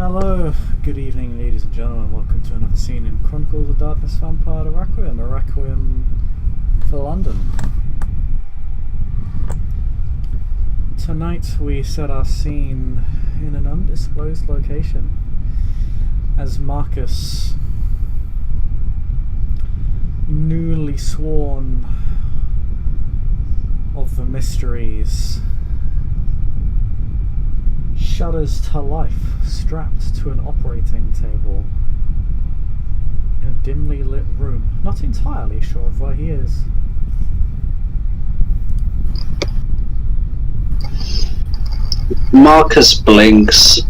Hello, good evening, ladies and gentlemen. Welcome to another scene in Chronicles of Darkness Vampire the Requiem, a Requiem for London. Tonight we set our scene in an undisclosed location as Marcus, newly sworn of the mysteries, shudders to life, strapped to an operating table in a dimly lit room. Not entirely sure of where he is. Marcus blinks,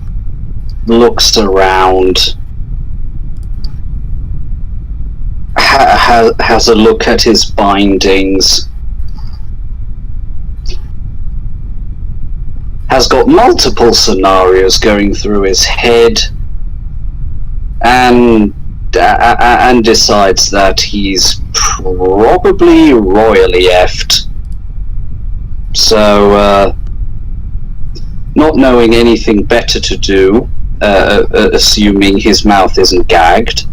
looks around, has a look at his bindings, has got multiple scenarios going through his head, and decides that he's probably royally effed. So, not knowing anything better to do, assuming his mouth isn't gagged.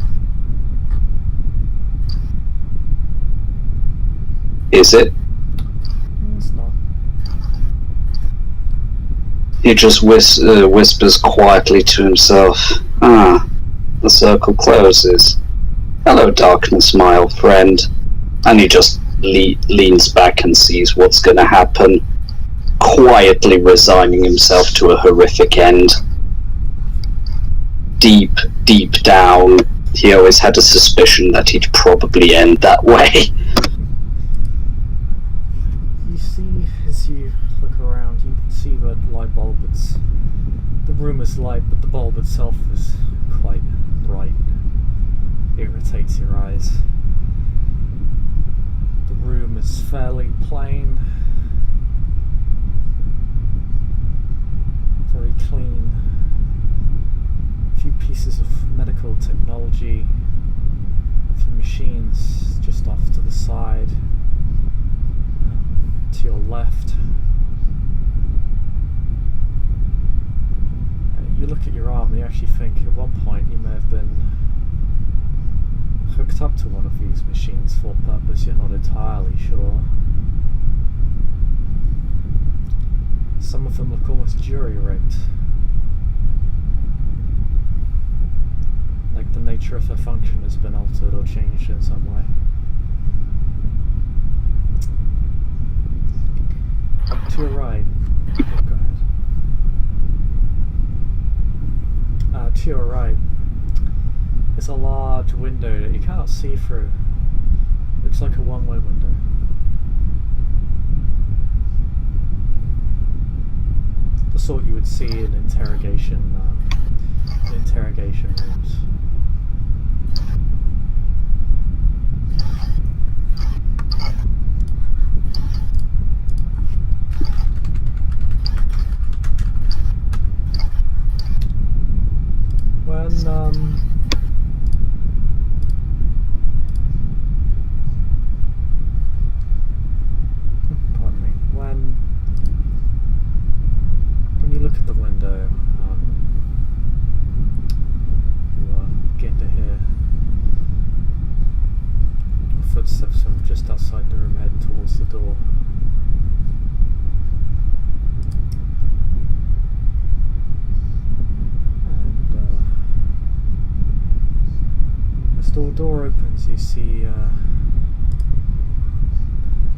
Is it? It's not. He just whispers quietly to himself, the circle closes. Hello, darkness, my old friend. And he just leans back and sees what's going to happen, quietly resigning himself to a horrific end. Deep, deep down, he always had a suspicion that he'd probably end that way. You see, as you look around, you can see the light bulb. The room is light, but the bulb itself is quite bright. It irritates your eyes. The room is fairly plain, very clean. A few pieces of medical technology, a few machines just off to the side, to your left. You look at your arm and you actually think at one point you may have been hooked up to one of these machines for a purpose you're not entirely sure. Some of them look almost jury-rigged. Like the nature of their function has been altered or changed in some way. To your right. Oh, go ahead. To your right is a large window that you cannot see through. Looks like a one-way window. The sort you would see in interrogation rooms. When you look at the window, you begin to hear footsteps from just outside the room heading towards the door. As the door opens, you see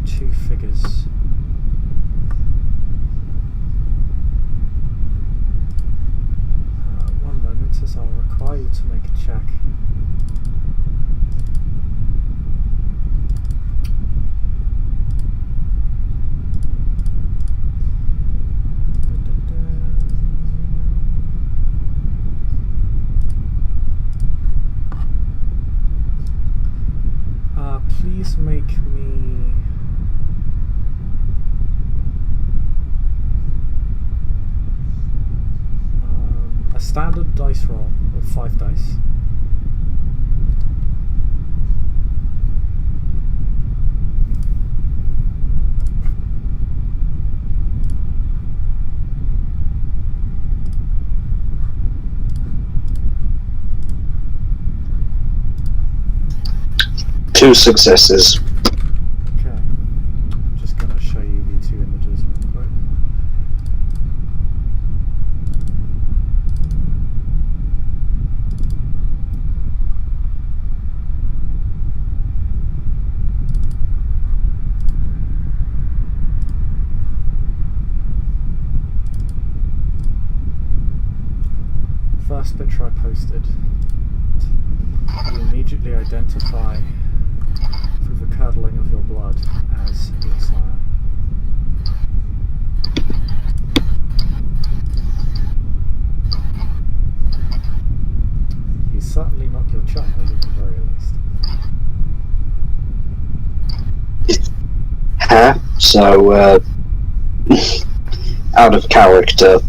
two figures. One moment, as I'll require you to make a check. Please make me a standard dice roll of 5 dice. 2 successes. Okay. Just gonna show you the 2 images real quick. First picture I posted, you immediately identify through the curdling of your blood as your sire. He's certainly not your child, at the very least. So, out of character.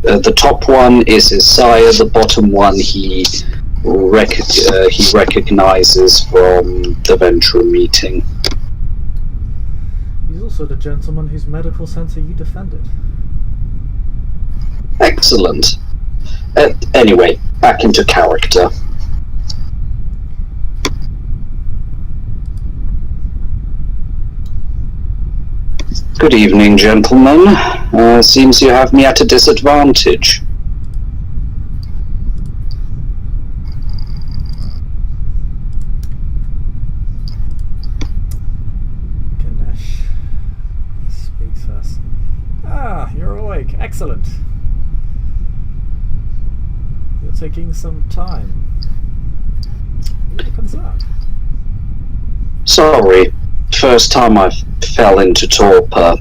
The top one is his sire. The bottom one he recognizes from the Ventru meeting. He's also the gentleman whose medical center you defended. Excellent. Anyway, back into character. Good evening, gentlemen. Seems you have me at a disadvantage. Ganesh speaks first. Ah, you're awake. Excellent. You're taking some time. You look concerned. Sorry. First time I fell into torpor.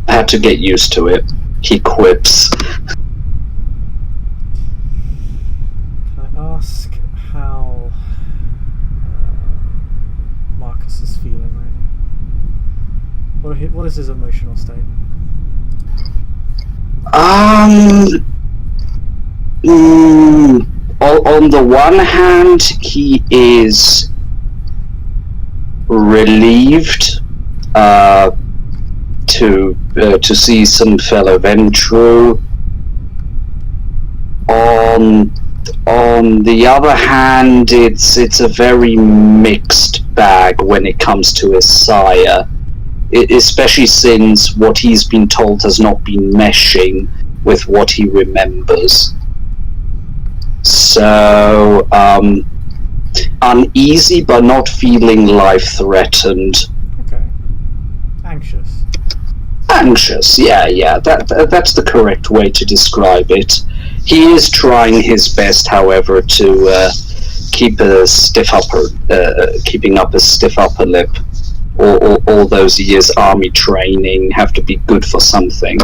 Had to get used to it. He quips. Can I ask how Marcus is feeling right now? What is his emotional state? On the one hand, he is relieved to see some fellow Ventru. On the other hand, it's a very mixed bag when it comes to his sire, especially since what he's been told has not been meshing with what he remembers. So, uneasy but not feeling life-threatened. Okay. Anxious. Anxious, yeah, that's the correct way to describe it. He is trying his best, however, to keeping up a stiff upper lip. All those years army training have to be good for something.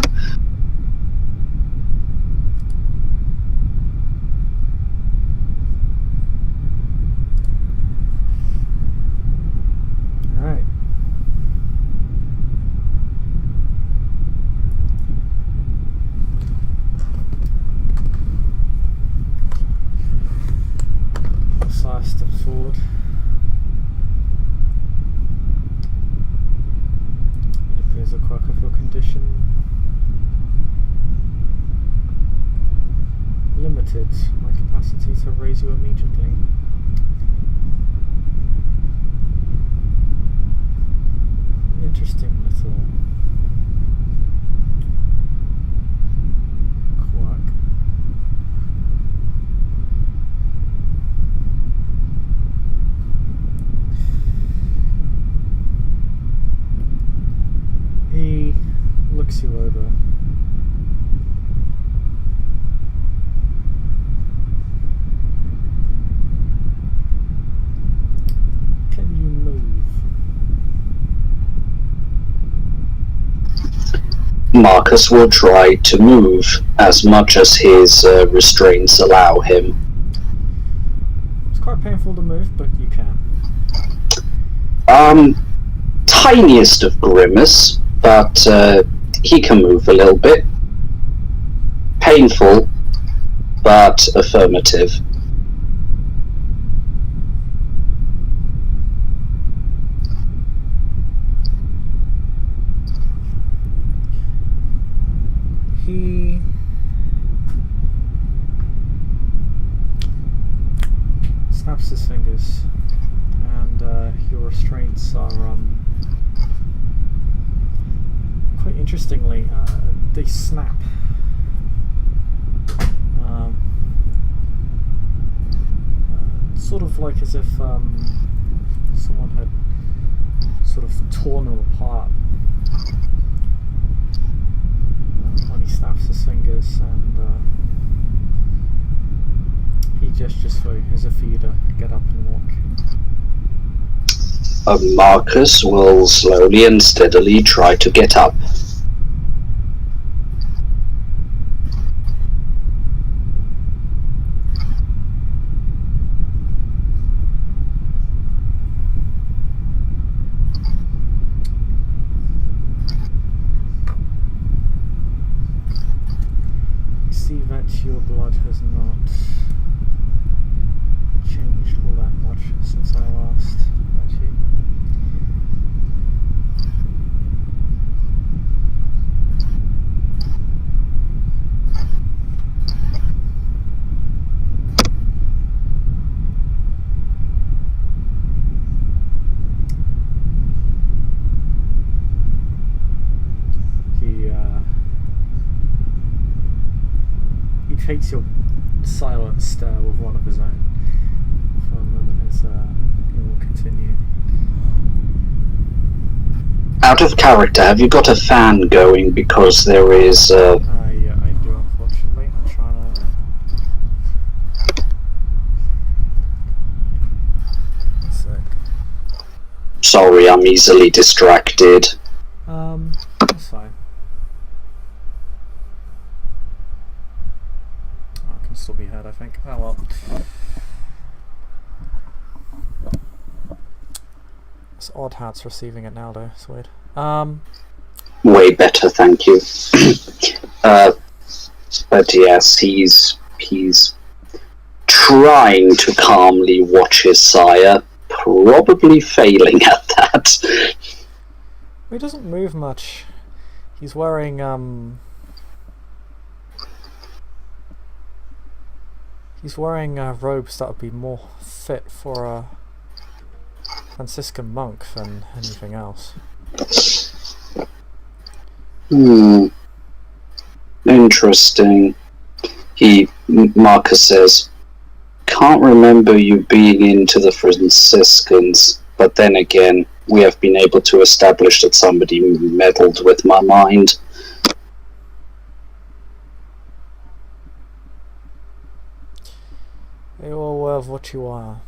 Alright. Sire steps forward. It appears a quirk of your condition. Limited my capacity to raise you immediately. An interesting little quirk. He looks you over. Can you move? Marcus will try to move as much as his restraints allow him. It's quite painful to move, but you can. Tiniest of grimace, but he can move a little bit. Painful, but affirmative. He snaps his fingers. fingers, and your restraints are, quite interestingly, they snap. Sort of like as if someone had sort of torn them apart. When he snaps his fingers, and he gestures as if for you to get up and walk. Marcus will slowly and steadily try to get up. You see that your blood has not changed all that much since I last met you. He takes your silent stare with one of his own for a moment as he will continue. Out of character, have you got a fan going? Because there is... Yeah, I do, unfortunately. I'm trying to... One sec. Sorry, I'm easily distracted. That's fine. Oh, it can still be heard, I think. Oh well. It's odd how it's receiving it now, though. It's weird. Way better, thank you. But yes, he's trying to calmly watch his sire, probably failing at that. He doesn't move much. He's wearing robes that would be more fit for a Franciscan monk than anything else. Interesting. Marcus says, can't remember you being into the Franciscans, but then again, we have been able to establish that somebody meddled with my mind. You are aware of what you are.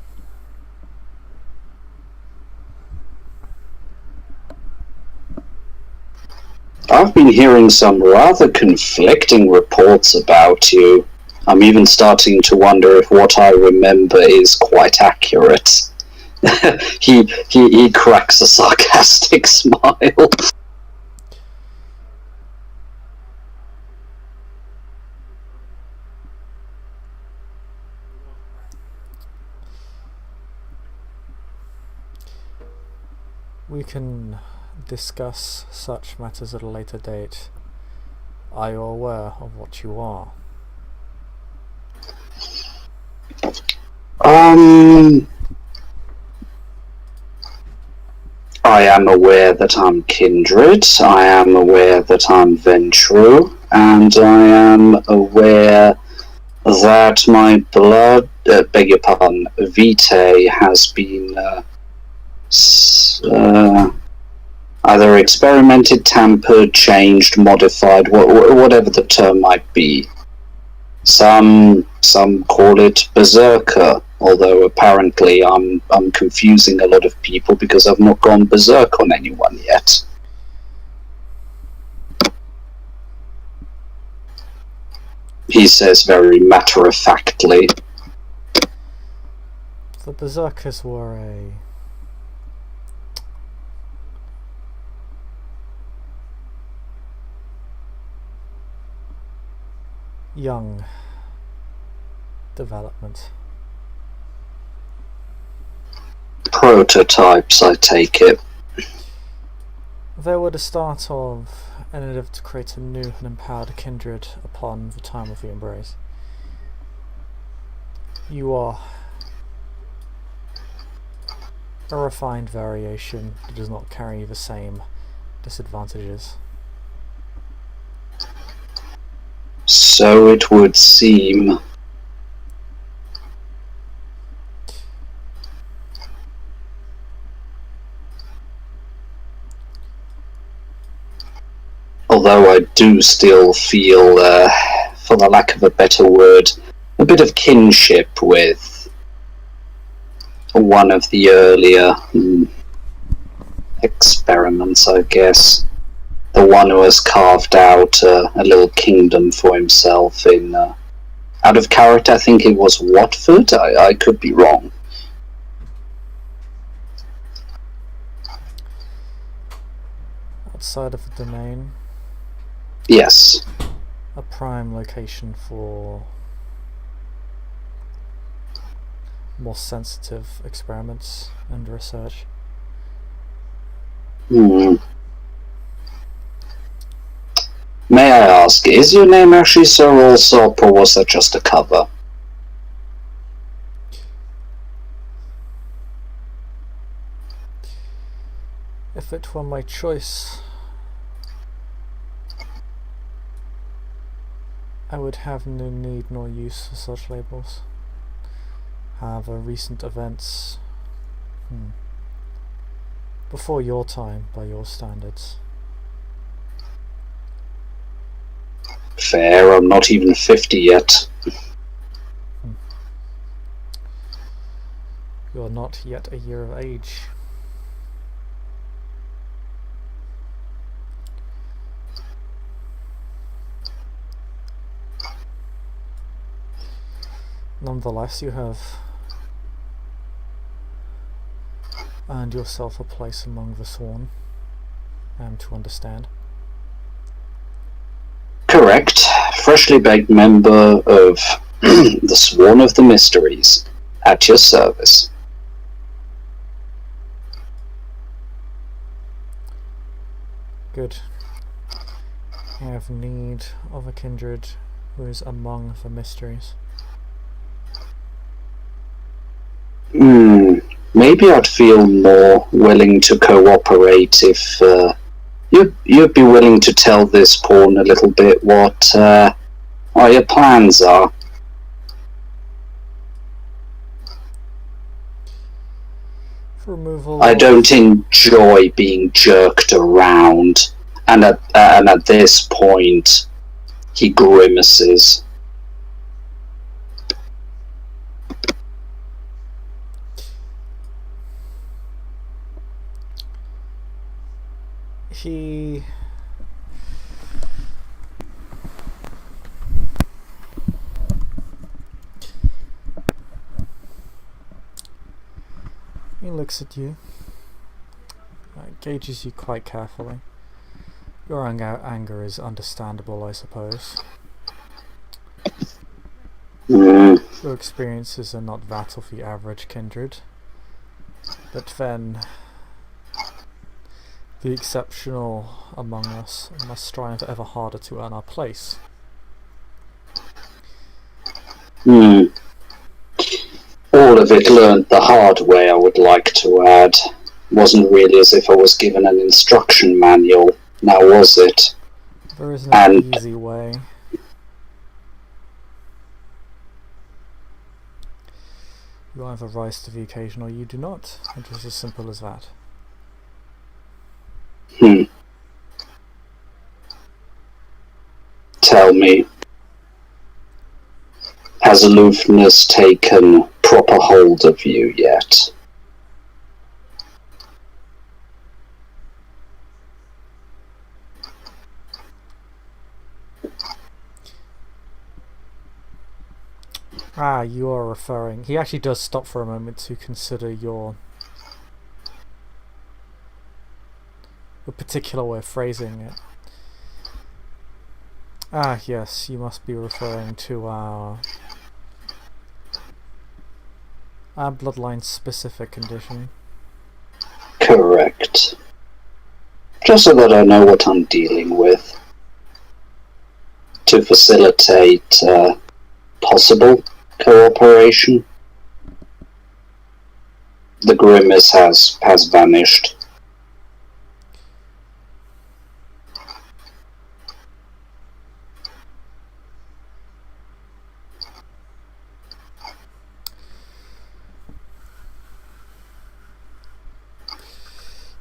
I've been hearing some rather conflicting reports about you. I'm even starting to wonder if what I remember is quite accurate. He cracks a sarcastic smile. We can discuss such matters at a later date. Are you aware of what you are? I am aware that I'm kindred, I am aware that I'm Ventru, and I am aware that my blood, beg your pardon, vitae has been either experimented, tampered, changed, modified, whatever the term might be. Some call it berserker, although apparently I'm confusing a lot of people because I've not gone berserk on anyone yet. He says very matter-of-factly. The berserkers were a young development. Prototypes, I take it. They were the start of an endeavour to create a new and empowered kindred upon the time of the Embrace. You are a refined variation that does not carry the same disadvantages. So it would seem. Although I do still feel, for the lack of a better word, a bit of kinship with one of the earlier experiments, I guess. The one who has carved out a little kingdom for himself in, out of character, I think it was Watford. I could be wrong. Outside of the domain, Yes. a prime location for more sensitive experiments and research. May I ask, is your name actually Sir Alsop, or was that just a cover? If it were my choice, I would have no need nor use for such labels. However, recent events, before your time by your standards. Fair, I'm not even 50 yet. You are not yet a year of age. Nonetheless, you have earned yourself a place among the Sworn, to understand. Correct. Freshly baked member of the Sworn of the Mysteries. At your service. Good. I have need of a kindred who is among the mysteries. Maybe I'd feel more willing to cooperate if you'd be willing to tell this pawn a little bit what your plans are. Removal. I don't enjoy being jerked around, and at this point, he grimaces. He looks at you, gauges you quite carefully. Your anger is understandable, I suppose. Your experiences are not that of the average kindred, but then the exceptional among us must strive ever harder to earn our place. All of it learned the hard way, I would like to add. Wasn't really as if I was given an instruction manual, now was it? There is no easy way. You either rise to the occasion or you do not. It is as simple as that. Tell me, has aloofness taken proper hold of you yet? You are referring... He actually does stop for a moment to consider your particular way of phrasing it. Yes, you must be referring to our bloodline-specific condition. Correct. Just so that I know what I'm dealing with. To facilitate possible cooperation. the grimace has vanished.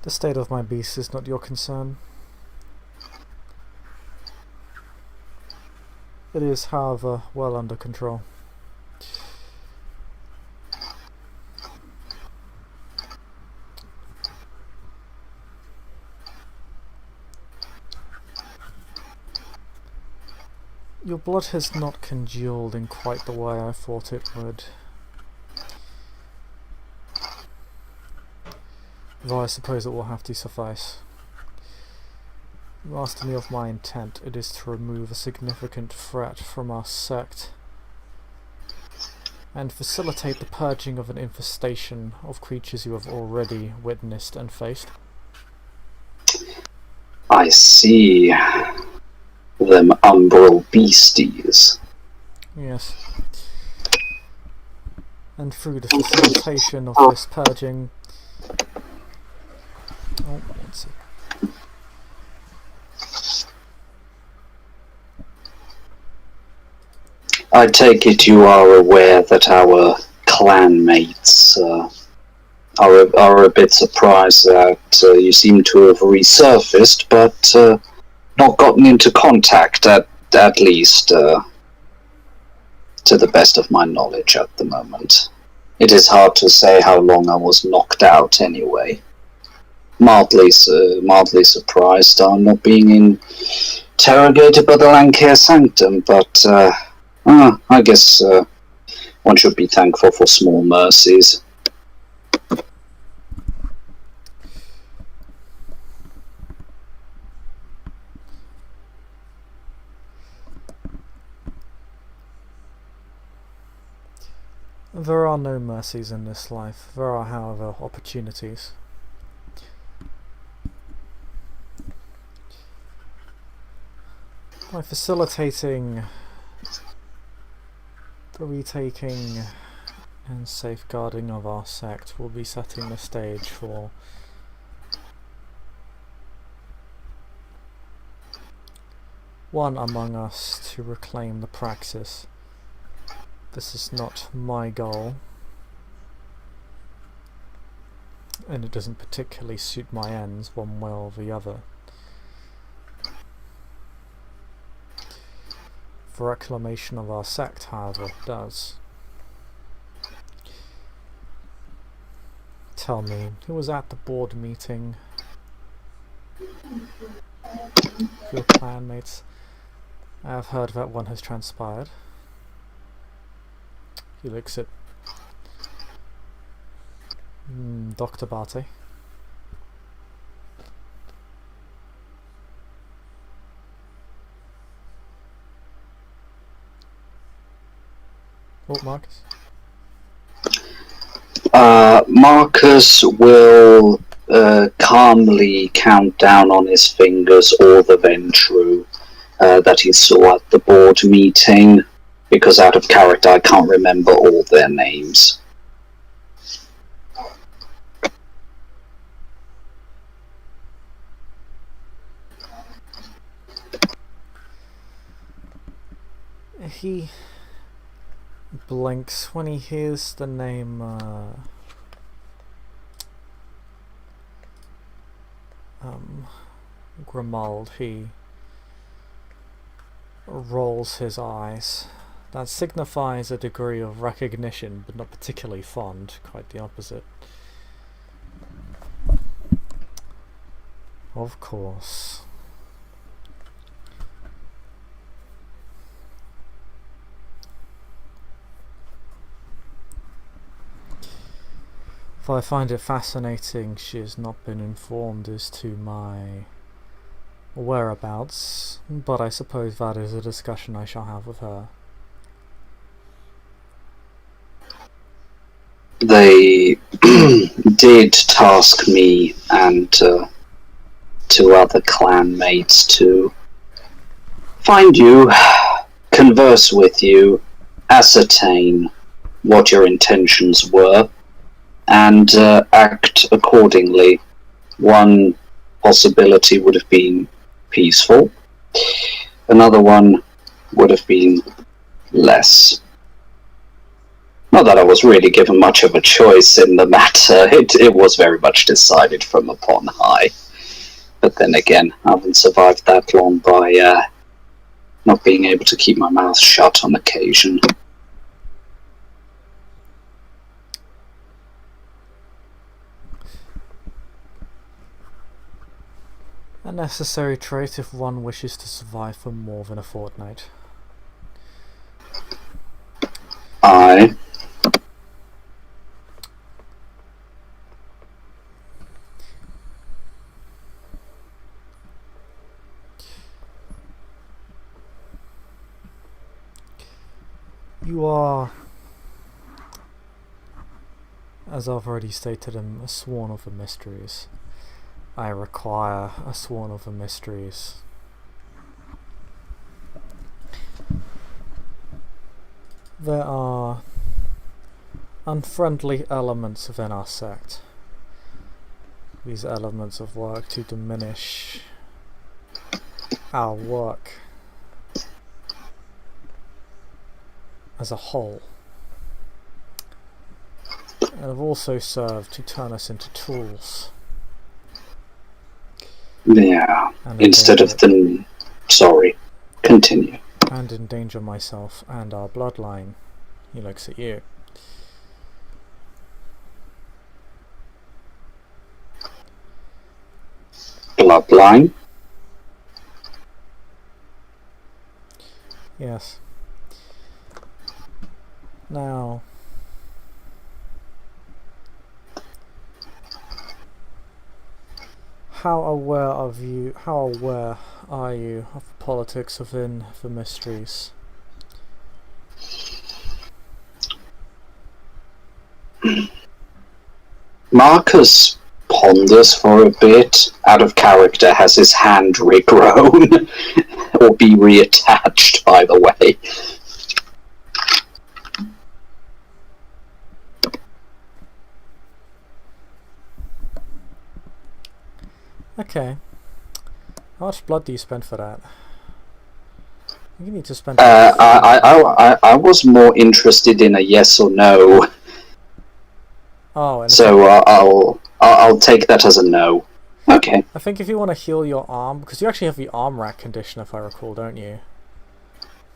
The state of my beast is not your concern. It is, however, well under control. Your blood has not congealed in quite the way I thought it would. Though I suppose it will have to suffice. You asked me of my intent. It is to remove a significant threat from our sect and facilitate the purging of an infestation of creatures you have already witnessed and faced. I see. Them umbral beasties. Yes. And through the facilitation of this purging... Oh, one sec. I take it you are aware that our clanmates are a bit surprised that you seem to have resurfaced, but not gotten into contact, at least to the best of my knowledge at the moment. It is hard to say how long I was knocked out anyway. Mildly surprised I'm not being interrogated by the Lancare Sanctum, but I guess one should be thankful for small mercies. There are no mercies in this life. There are, however, opportunities. By facilitating the retaking and safeguarding of our sect, we'll be setting the stage for one among us to reclaim the praxis. This is not my goal, and it doesn't particularly suit my ends one way or the other. The reclamation of our sect, however, does. Tell me, who was at the board meeting? Your clanmates? I have heard that one has transpired. He looks at Dr. Barty. Oh, Marcus? Marcus will calmly count down on his fingers all the Ventru that he saw at the board meeting, because out of character I can't remember all their names. He blinks when he hears the name Grimald. He rolls his eyes. That signifies a degree of recognition, but not particularly fond, quite the opposite. Of course. Though I find it fascinating she has not been informed as to my whereabouts, but I suppose that is a discussion I shall have with her. They did task me and two other clanmates to find you, converse with you, ascertain what your intentions were, and act accordingly. One possibility would have been peaceful. Another one would have been less. Not that I was really given much of a choice in the matter. It was very much decided from upon high. But then again, I haven't survived that long by not being able to keep my mouth shut on occasion. A necessary trait if one wishes to survive for more than a fortnight. Aye. You are, as I've already stated, a sworn of the mysteries. I require a sworn of the mysteries. There are unfriendly elements within our sect. These elements of work to diminish our work as a whole, and have also served to turn us into tools. Yeah, instead of the... Sorry, continue. And endanger myself and our bloodline. He looks at you. Bloodline? Yes. Now, how aware are you of the politics within the mysteries? Marcus ponders for a bit. Out of character, has his hand regrown or be reattached, by the way. Okay. How much blood do you spend for that? You need to spend. I was more interested in a yes or no. Oh, and so I'll take that as a no. Okay. I think if you want to heal your arm, because you actually have the arm rack condition, if I recall, don't you?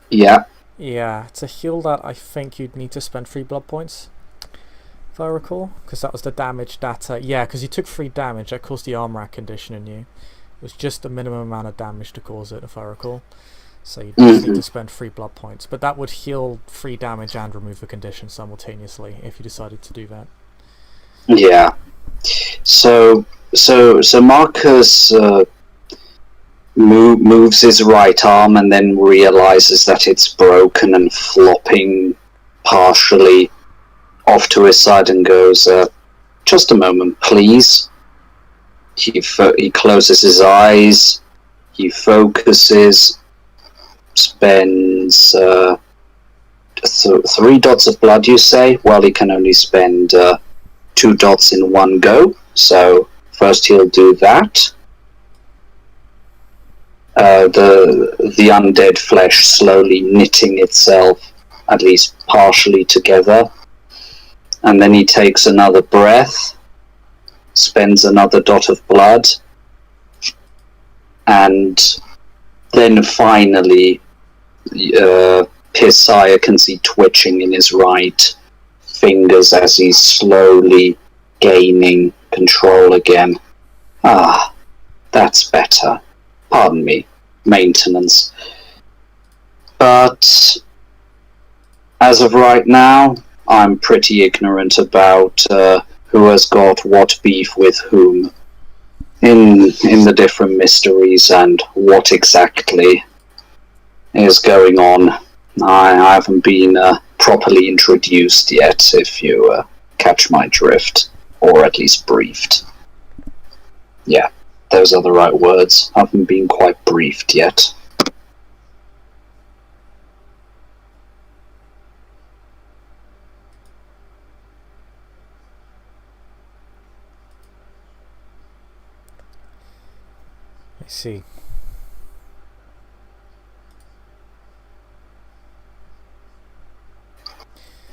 Yeah. Yeah. To heal that, I think you'd need to spend 3 blood points, if I recall, because that was the damage that. Yeah, because you took 3 damage, that caused the arm rack condition in you. It was just the minimum amount of damage to cause it, if I recall. So you just need to spend 3 blood points, but that would heal 3 damage and remove the condition simultaneously if you decided to do that. Yeah. So Marcus moves his right arm and then realizes that it's broken and flopping partially off to his side and goes, "Just a moment, please." He closes his eyes. He focuses. Spends 3 dots of blood, you say? Well, he can only spend 2 dots in one go. So first he'll do that. The undead flesh slowly knitting itself, at least partially, together. And then he takes another breath, spends another dot of blood, and then finally Pisire can see twitching in his right fingers as he's slowly gaining control again. Ah, that's better. Pardon me, maintenance. But as of right now, I'm pretty ignorant about who has got what beef with whom in the different mysteries and what exactly is going on. I haven't been properly introduced yet, if you catch my drift, or at least briefed. Yeah, those are the right words. I haven't been quite briefed yet. see.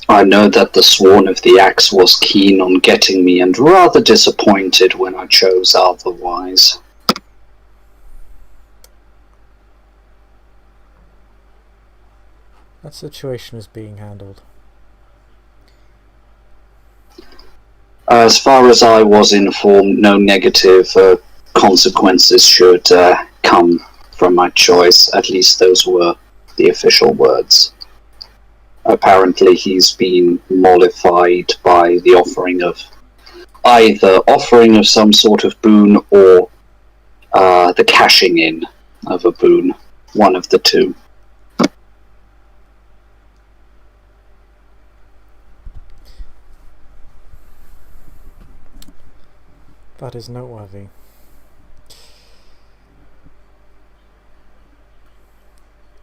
I know that the Sworn of the Axe was keen on getting me and rather disappointed when I chose otherwise. That situation is being handled. As far as I was informed, no negative consequences should come from my choice. At least those were the official words. Apparently he's been mollified by the offering of some sort of boon or the cashing in of a boon. One of the two. That is noteworthy.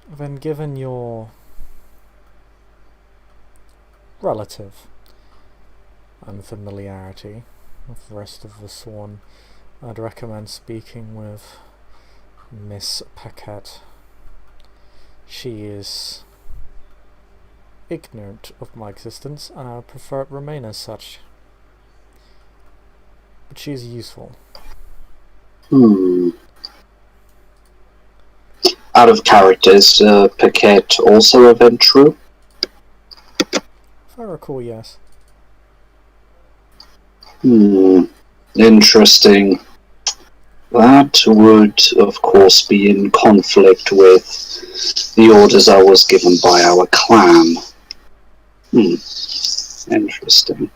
Then, given your relative unfamiliarity with the rest of the Sworn, I'd recommend speaking with Miss Paquette. She is ignorant of my existence, and I would prefer it remain as such. But she is useful. Out of character, is Paquette also a Ventrue? If I recall, yes. Interesting. That would, of course, be in conflict with the orders I was given by our clan. Interesting.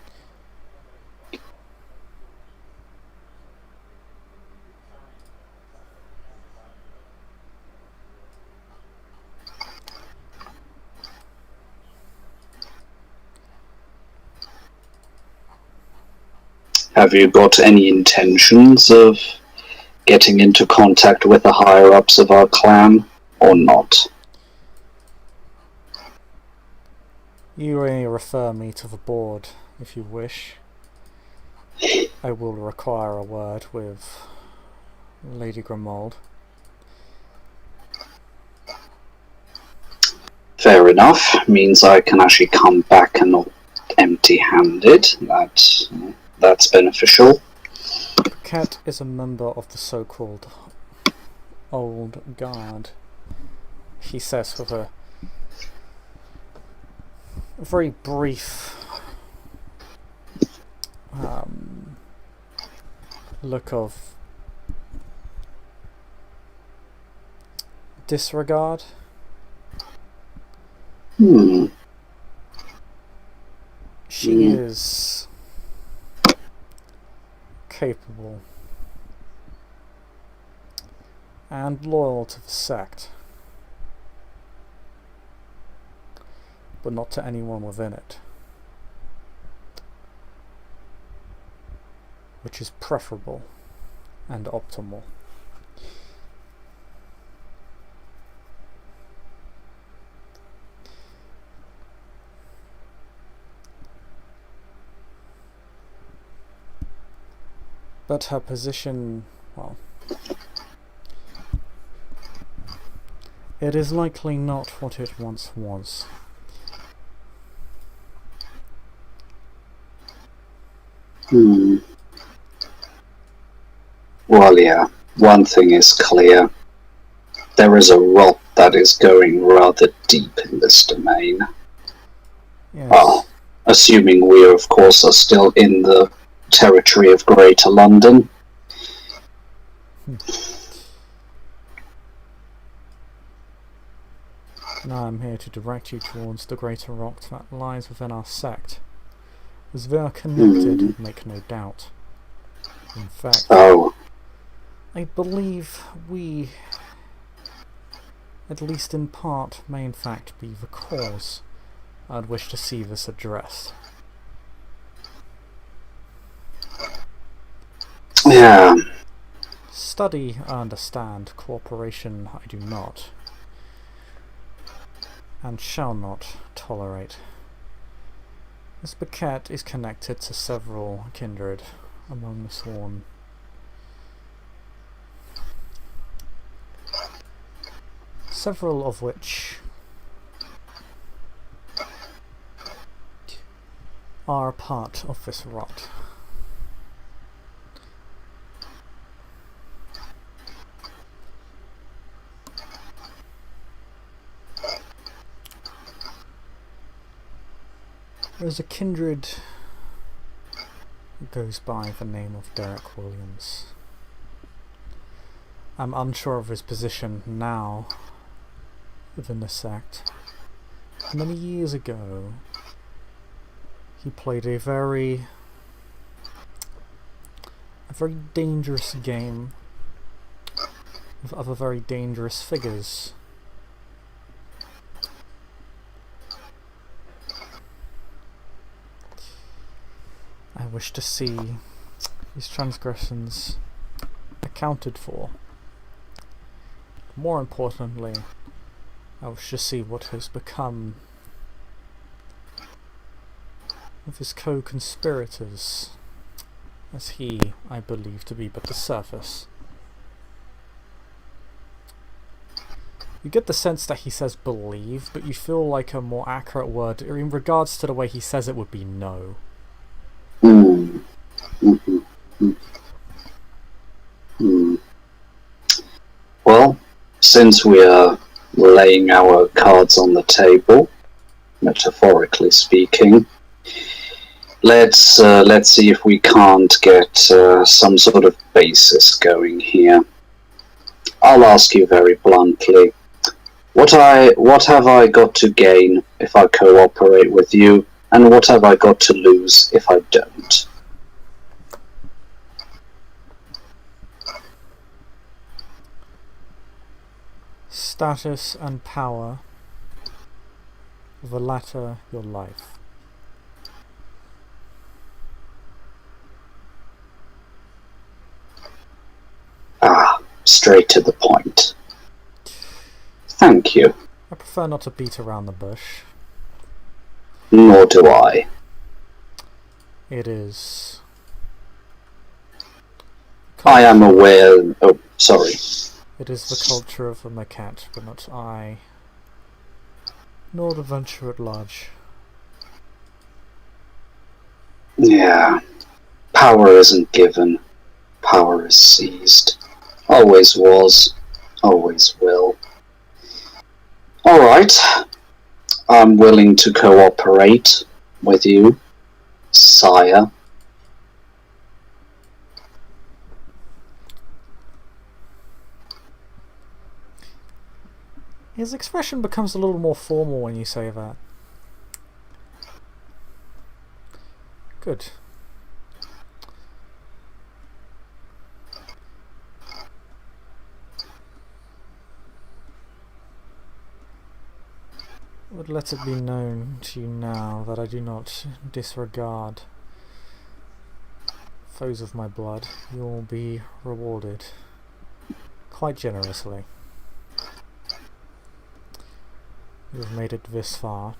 Have you got any intentions of getting into contact with the higher-ups of our clan, or not? You may refer me to the board if you wish. I will require a word with Lady Grimald. Fair enough. Means I can actually come back and not empty-handed. That's beneficial. Cat is a member of the so-called Old Guard, he says with a very brief look of disregard. She is capable and loyal to the sect, but not to anyone within it, which is preferable and optimal. But her position, well, it is likely not what it once was. Well, yeah, one thing is clear. There is a rot that is going rather deep in this domain. Yes. Well, assuming we, of course, are still in the territory of Greater London. Now I'm here to direct you towards the greater rock that lies within our sect. As they are connected, make no doubt. In fact, I believe we, at least in part, may in fact be the cause. I'd wish to see this addressed. Yeah. Study, I understand. Cooperation, I do not. And shall not tolerate. This Paquette is connected to several kindred among the Sworn. several of which are part of this rot. There's a kindred who goes by the name of Derek Williams. I'm unsure of his position now within the sect. Many years ago, he played a very dangerous game with other very dangerous figures. I wish to see these transgressions accounted for. More importantly, I wish to see what has become of his co-conspirators, as he, I believe, to be but the surface. You get the sense that he says believe, but you feel like a more accurate word in regards to the way he says it would be no. Well, since we are laying our cards on the table, metaphorically speaking, let's see if we can't get some sort of basis going here. I'll ask you very bluntly, what have I got to gain if I cooperate with you, and what have I got to lose if I don't? Status and power. The latter, your life. Straight to the point. Thank you. I prefer not to beat around the bush. Nor do I. It is... I am aware... Oh, sorry. It is the culture of the Maquette, but not I, nor the venture at large. Yeah. Power isn't given. Power is seized. Always was. Always will. Alright. I'm willing to cooperate with you, sire. His expression becomes a little more formal when you say that. Good. But let it be known to you now that I do not disregard foes of my blood. You will be rewarded quite generously. You have made it this far,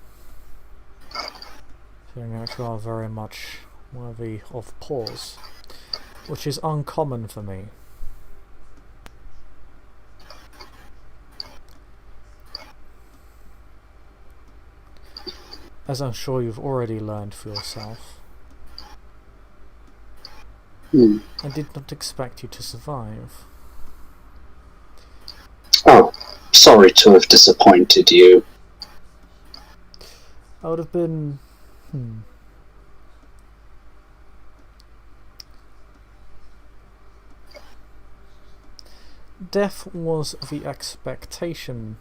showing that you are very much worthy of pause, which is uncommon for me. As I'm sure you've already learned for yourself. I did not expect you to survive. Oh, sorry to have disappointed you. I would have been... Death was the expectation.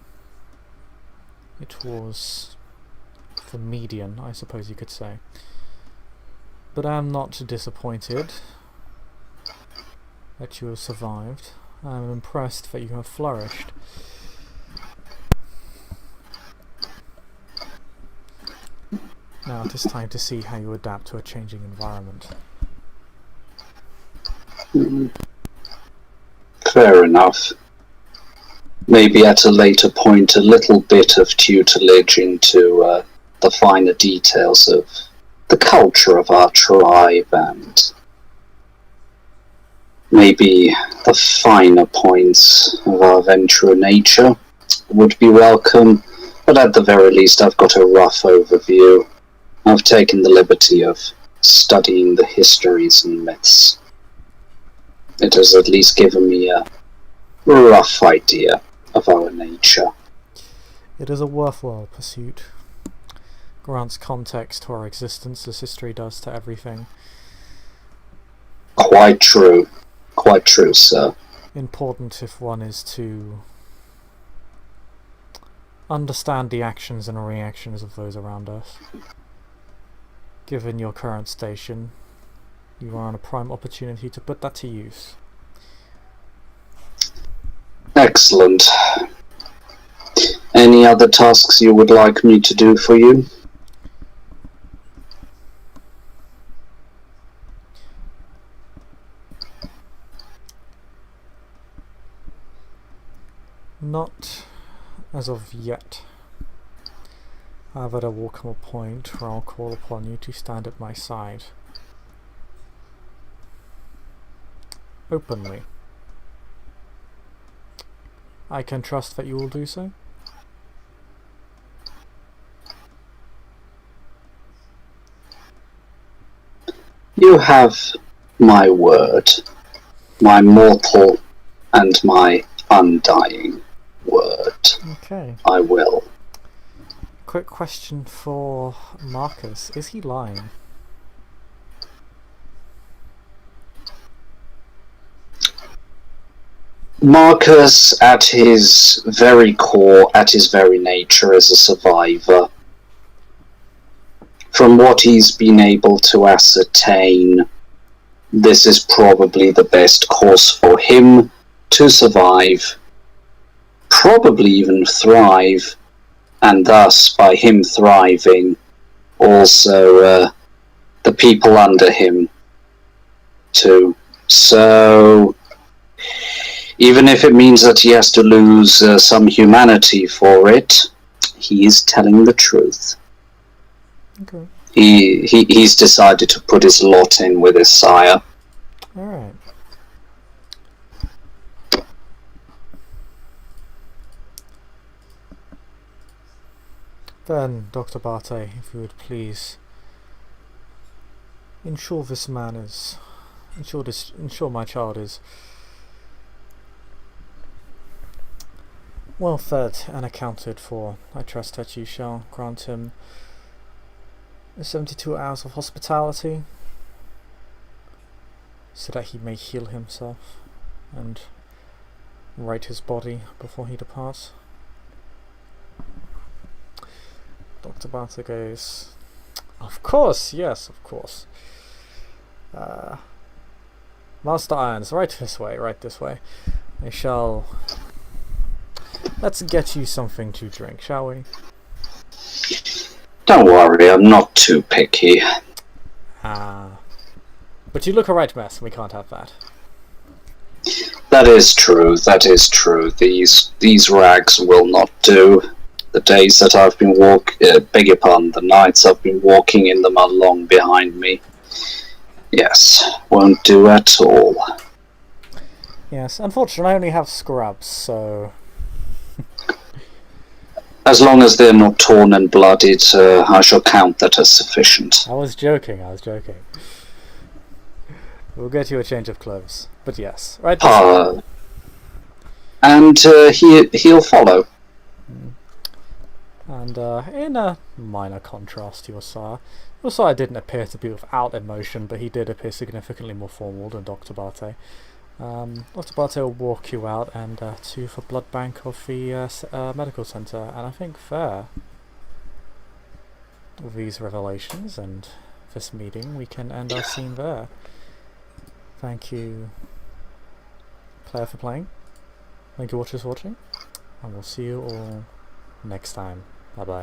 It was the median, I suppose you could say. But I am not disappointed that you have survived. I am impressed that you have flourished. Now it is time to see how you adapt to a changing environment. Fair enough. Maybe at a later point a little bit of tutelage into the finer details of the culture of our tribe and maybe the finer points of our venture nature would be welcome, but at the very least I've got a rough overview. I've taken the liberty of studying the histories and myths. It has at least given me a rough idea of our nature. It is a worthwhile pursuit. Grants context to our existence as history does to everything. Quite true. Quite true, sir. Important if one is to understand the actions and reactions of those around us. Given your current station, you are on a prime opportunity to put that to use. Excellent. Any other tasks you would like me to do for you? Not as of yet. However, there will come a point where I'll call upon you to stand at my side. Openly. I can trust that you will do so? You have my word, my mortal and my undying word. Okay. I will. Quick question for Marcus. Is he lying? Marcus, at his very core, at his very nature, is a survivor. From what he's been able to ascertain, this is probably the best course for him to survive, probably even thrive, and thus, by him thriving, also the people under him too. So, even if it means that he has to lose some humanity for it, he is telling the truth. Okay. He's decided to put his lot in with his sire. Alright. Then, Dr. Bartay, if you would please ensure this man is... ensure my child is well fed and accounted for. I trust that you shall grant him 72 hours of hospitality so that he may heal himself and right his body before he departs. Dr. Bartay goes, of course, yes, of course. Master Irons, right this way. I shall... Let's get you something to drink, shall we? Don't worry, I'm not too picky. But you look a right mess, and we can't have that. That is true, that is true. These rags will not do. The days that I've been beg your pardon, the nights I've been walking in them are long behind me. Yes, won't do at all. Yes, unfortunately I only have scrubs, so... As long as they're not torn and bloodied, I shall count that as sufficient. I was joking. We'll get you a change of clothes. But yes, right this way. And he'll follow. And in a minor contrast to your sire didn't appear to be without emotion, but he did appear significantly more formal than Dr. Bartay. Dr. Bartay will walk you out and to the blood bank of the medical centre, and I think there, with these revelations and this meeting, we can end our scene there. Thank you, player, for playing. Thank you, watchers, for watching, and we'll see you all next time. Bye bye.